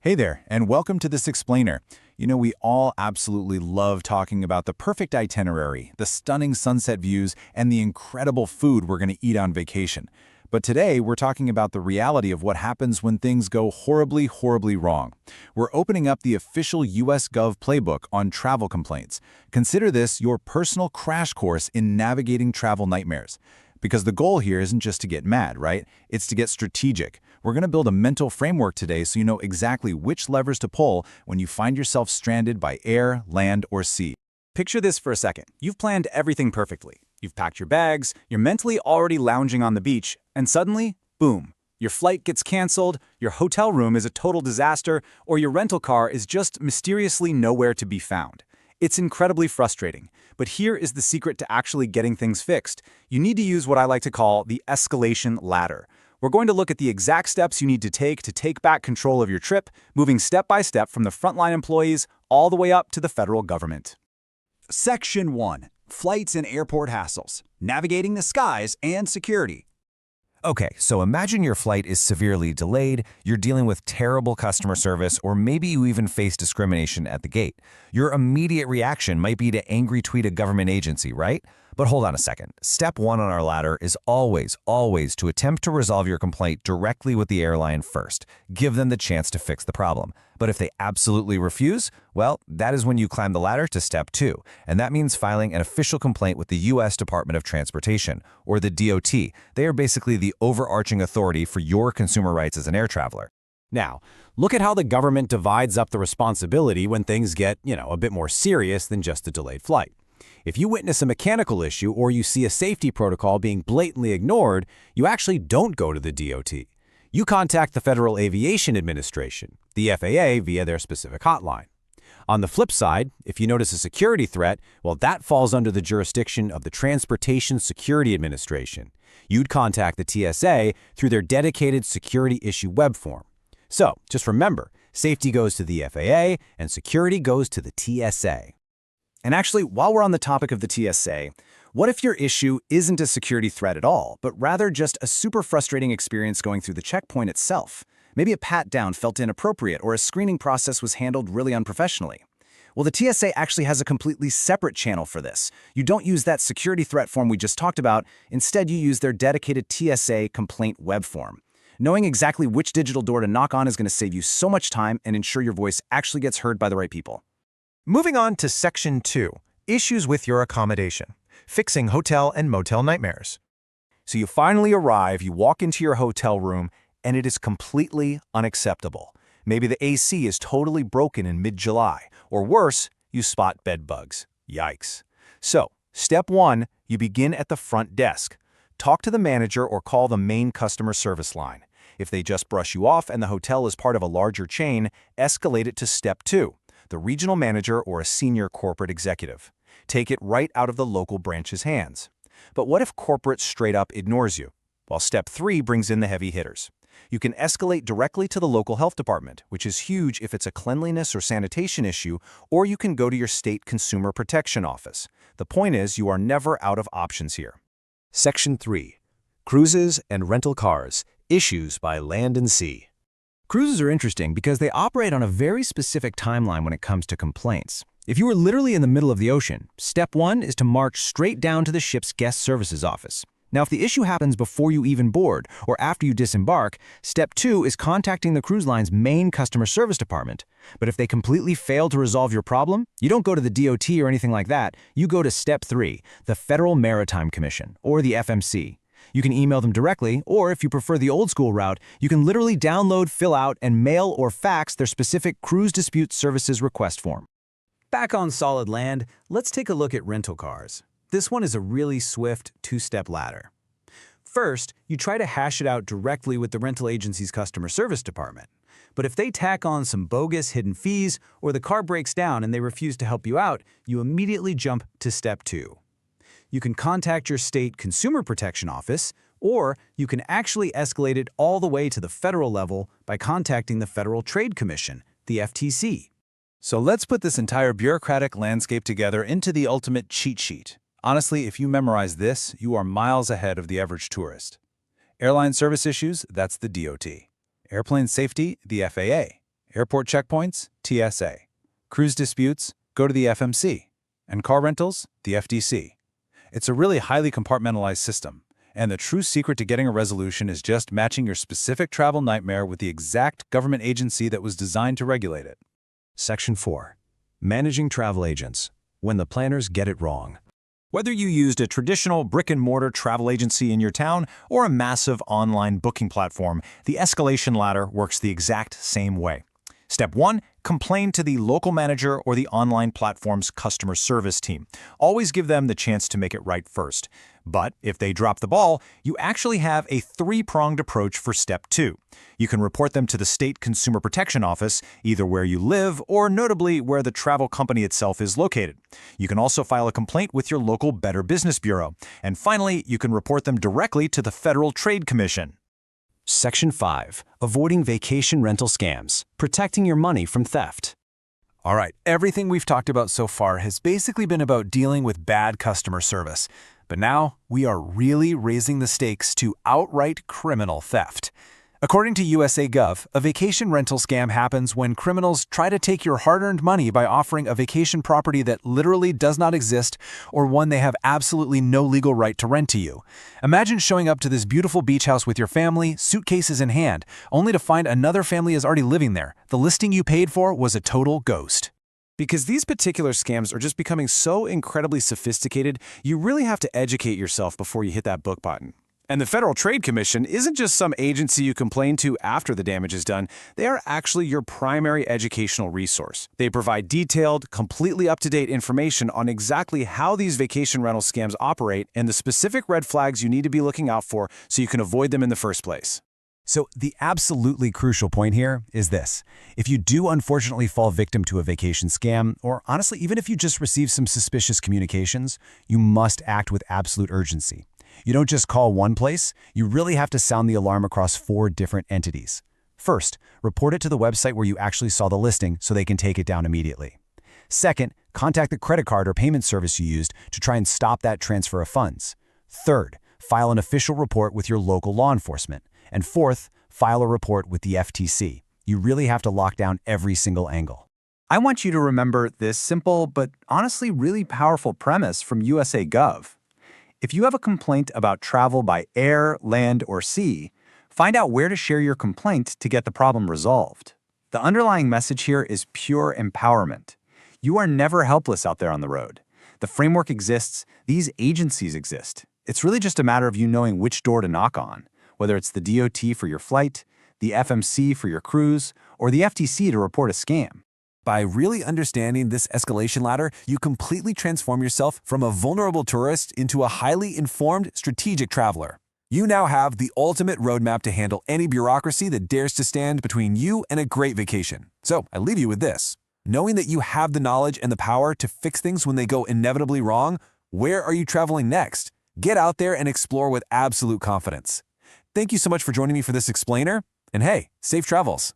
Hey there, and welcome to this explainer. We all absolutely love talking about the perfect itinerary, the stunning sunset views, and the incredible food we're going to eat on vacation. But today, we're talking about the reality of what happens when things go horribly, horribly wrong. We're opening up the official US Gov Playbook on travel complaints. Consider this your personal crash course in navigating travel nightmares. Because the goal here isn't just to get mad, right? It's to get strategic. We're going to build a mental framework today so you know exactly which levers to pull when you find yourself stranded by air, land, or sea. Picture this for a second. You've planned everything perfectly. You've packed your bags, you're mentally already lounging on the beach, and suddenly, boom, your flight gets canceled, your hotel room is a total disaster, or your rental car is just mysteriously nowhere to be found. It's incredibly frustrating, but here is the secret to actually getting things fixed. You need to use what I like to call the escalation ladder. We're going to look at the exact steps you need to take back control of your trip, moving step by step from the frontline employees all the way up to the federal government. Section 1. Flights and Airport Hassles. Navigating the Skies and Security. Okay, so imagine your flight is severely delayed, you're dealing with terrible customer service, or maybe you even face discrimination at the gate. Your immediate reaction might be to angry tweet a government agency, right? But hold on a second. Step 1 on our ladder is always to attempt to resolve your complaint directly with the airline first. Give them the chance to fix the problem. But if they absolutely refuse, well, that is when you climb the ladder to step 2. And that means filing an official complaint with the U.S. Department of Transportation, or the DOT. They are basically the overarching authority for your consumer rights as an air traveler. Now, look at how the government divides up the responsibility when things get, a bit more serious than just a delayed flight. If you witness a mechanical issue or you see a safety protocol being blatantly ignored, you actually don't go to the DOT. You contact the Federal Aviation Administration, the FAA, via their specific hotline. On the flip side, if you notice a security threat, well, that falls under the jurisdiction of the Transportation Security Administration. You'd contact the TSA through their dedicated security issue web form. So, just remember, safety goes to the FAA and security goes to the TSA. And actually, while we're on the topic of the TSA, what if your issue isn't a security threat at all, but rather just a super frustrating experience going through the checkpoint itself? Maybe a pat-down felt inappropriate or a screening process was handled really unprofessionally. Well, the TSA actually has a completely separate channel for this. You don't use that security threat form we just talked about. Instead, you use their dedicated TSA complaint web form. Knowing exactly which digital door to knock on is going to save you so much time and ensure your voice actually gets heard by the right people. Moving on to Section 2, Issues with Your Accommodation, Fixing Hotel and Motel Nightmares. So you finally arrive, you walk into your hotel room, and it is completely unacceptable. Maybe the AC is totally broken in mid-July, or worse, you spot bed bugs. Yikes. So, step 1, you begin at the front desk. Talk to the manager or call the main customer service line. If they just brush you off and the hotel is part of a larger chain, escalate it to step 2. The regional manager or a senior corporate executive. Take it right out of the local branch's hands. But what if corporate straight up ignores you? Well, step 3 brings in the heavy hitters. You can escalate directly to the local health department, which is huge if it's a cleanliness or sanitation issue, or you can go to your state consumer protection office. The point is, you are never out of options here. Section 3. Cruises and Rental Cars, Issues by Land and Sea. Cruises are interesting because they operate on a very specific timeline when it comes to complaints. If you were literally in the middle of the ocean, step 1 is to march straight down to the ship's guest services office. Now, if the issue happens before you even board or after you disembark, step 2 is contacting the cruise line's main customer service department. But if they completely fail to resolve your problem, you don't go to the DOT or anything like that. You go to step 3, the Federal Maritime Commission, or the FMC. You can email them directly, or if you prefer the old-school route, you can literally download, fill out, and mail or fax their specific Cruise Dispute Services request form. Back on solid land, let's take a look at rental cars. This one is a really swift two-step ladder. First, you try to hash it out directly with the rental agency's customer service department. But if they tack on some bogus hidden fees or the car breaks down and they refuse to help you out, you immediately jump to step 2. You can contact your state consumer protection office, or you can actually escalate it all the way to the federal level by contacting the Federal Trade Commission, the FTC. So let's put this entire bureaucratic landscape together into the ultimate cheat sheet. Honestly, if you memorize this, you are miles ahead of the average tourist. Airline service issues, that's the DOT. Airplane safety, the FAA. Airport checkpoints, TSA. Cruise disputes, go to the FMC. And car rentals, the FDC. It's a really highly compartmentalized system, and the true secret to getting a resolution is just matching your specific travel nightmare with the exact government agency that was designed to regulate it. Section 4. Managing travel agents. When the planners get it wrong. Whether you used a traditional brick-and-mortar travel agency in your town or a massive online booking platform, the escalation ladder works the exact same way. Step 1. Complain to the local manager or the online platform's customer service team. Always give them the chance to make it right first. But if they drop the ball, you actually have a three-pronged approach for Step 2. You can report them to the State Consumer Protection Office, either where you live or notably where the travel company itself is located. You can also file a complaint with your local Better Business Bureau. And finally, you can report them directly to the Federal Trade Commission. Section 5. Avoiding vacation rental scams. Protecting your money from theft. All right, everything we've talked about so far has basically been about dealing with bad customer service. But now, we are really raising the stakes to outright criminal theft. According to USA Gov, a vacation rental scam happens when criminals try to take your hard-earned money by offering a vacation property that literally does not exist or one they have absolutely no legal right to rent to you. Imagine showing up to this beautiful beach house with your family, suitcases in hand, only to find another family is already living there. The listing you paid for was a total ghost. Because these particular scams are just becoming so incredibly sophisticated, you really have to educate yourself before you hit that book button. And the Federal Trade Commission isn't just some agency you complain to after the damage is done. They are actually your primary educational resource. They provide detailed, completely up-to-date information on exactly how these vacation rental scams operate and the specific red flags you need to be looking out for so you can avoid them in the first place. So the absolutely crucial point here is this. If you do unfortunately fall victim to a vacation scam, or honestly, even if you just receive some suspicious communications, you must act with absolute urgency. You don't just call one place, you really have to sound the alarm across 4 different entities. First, report it to the website where you actually saw the listing so they can take it down immediately. Second, contact the credit card or payment service you used to try and stop that transfer of funds. Third, file an official report with your local law enforcement. And fourth, file a report with the FTC. You really have to lock down every single angle. I want you to remember this simple but honestly really powerful premise from USA Gov. If you have a complaint about travel by air, land, or sea, find out where to share your complaint to get the problem resolved. The underlying message here is pure empowerment. You are never helpless out there on the road. The framework exists, these agencies exist. It's really just a matter of you knowing which door to knock on, whether it's the DOT for your flight, the FMC for your cruise, or the FTC to report a scam. By really understanding this escalation ladder, you completely transform yourself from a vulnerable tourist into a highly informed, strategic traveler. You now have the ultimate roadmap to handle any bureaucracy that dares to stand between you and a great vacation. So I leave you with this. Knowing that you have the knowledge and the power to fix things when they go inevitably wrong, where are you traveling next? Get out there and explore with absolute confidence. Thank you so much for joining me for this explainer, and hey, safe travels!